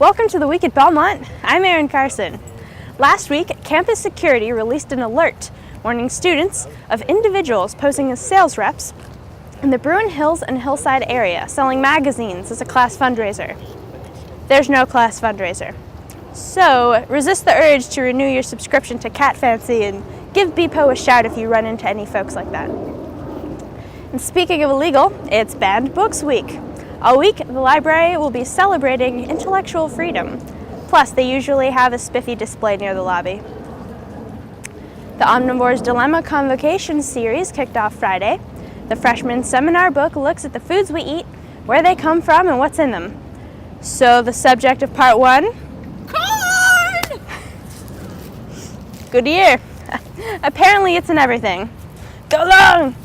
Welcome to the week at Belmont. I'm Erin Carson. Last week, campus security released an alert warning students of individuals posing as sales reps in the Bruin Hills and Hillside area selling magazines as a class fundraiser. There's no class fundraiser. So resist the urge to renew your subscription to Cat Fancy and give BPO a shout if you run into any folks like that. And speaking of illegal, it's Banned Books Week. All week, the library will be celebrating intellectual freedom. Plus, they usually have a spiffy display near the lobby. The Omnivore's Dilemma Convocation series kicked off Friday. The freshman seminar book looks at the foods we eat, where they come from, and what's in them. So the subject of part one? Corn! Good year. Apparently it's in everything. Go long!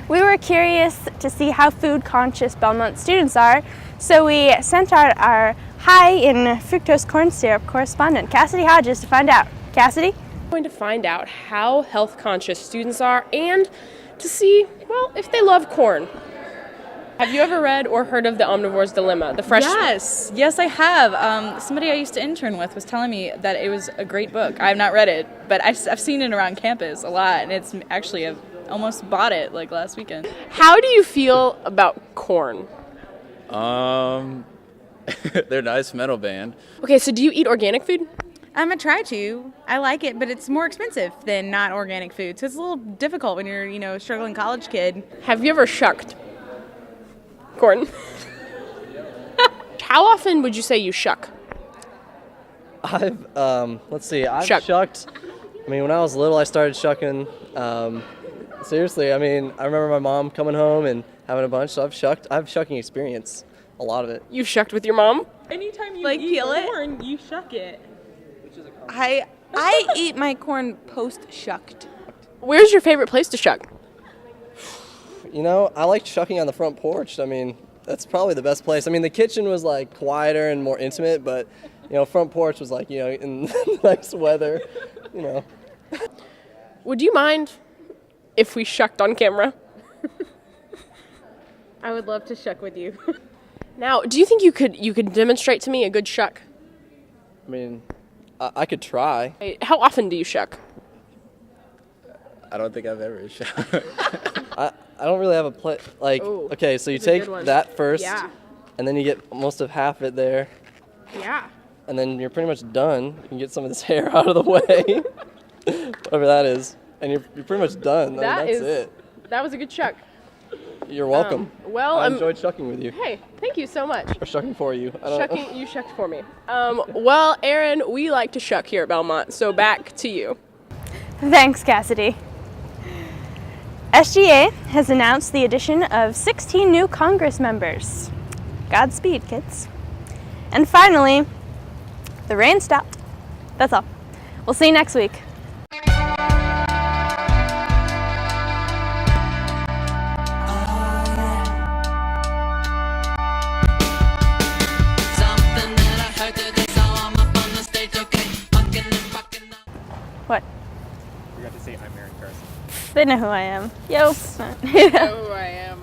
We were curious to see how food-conscious Belmont students are, so we sent out our High-in-Fructose-Corn-Syrup correspondent, Cassidy Hodges, to find out. Cassidy? We're going to find out how health-conscious students are and to see, well, if they love corn. Have you ever read or heard of The Omnivore's Dilemma? The freshman? Yes, I have. Somebody I used to intern with was telling me that it was a great book. I have not read it, but I've seen it around campus a lot, and it's actually almost bought it like last weekend. How do you feel about corn? They're a nice metal band. Okay, so do you eat organic food? I try to. I like it, but it's more expensive than not organic food. So it's a little difficult when you're, a struggling college kid. Have you ever shucked corn? How often would you say you shuck? I've Shuck. shucked. When I was little, I started shucking. Seriously, I remember my mom coming home and having a bunch, so I've shucked. I have shucking experience, a lot of it. You shucked with your mom? Anytime you eat corn, you shuck it. I eat my corn post-shucked. Where's your favorite place to shuck? I liked shucking on the front porch. That's probably the best place. The kitchen was quieter and more intimate, but front porch was in nice weather. Would you mind if we shucked on camera? I would love to shuck with you. Now, do you think you could demonstrate to me a good shuck? I could try. How often do you shuck? I don't think I've ever shucked. I don't really have a play. Okay, so you take that first, Yeah. and then you get most of half it there, Yeah. and then you're pretty much done. You can get some of this hair out of the way, whatever that is, and you're pretty much done. That's it. That was a good shuck. You're welcome. I enjoyed shucking with you. Hey, thank you so much. Or shucking for you. You shucked for me. Well, Erin, we like to shuck here at Belmont, so back to you. Thanks, Cassidy. SGA has announced the addition of 16 new Congress members. Godspeed, kids. And finally, the rain stopped. That's all. We'll see you next week. What? We got to say I'm Erin Carson. They know who I am. Yo. Know who I am.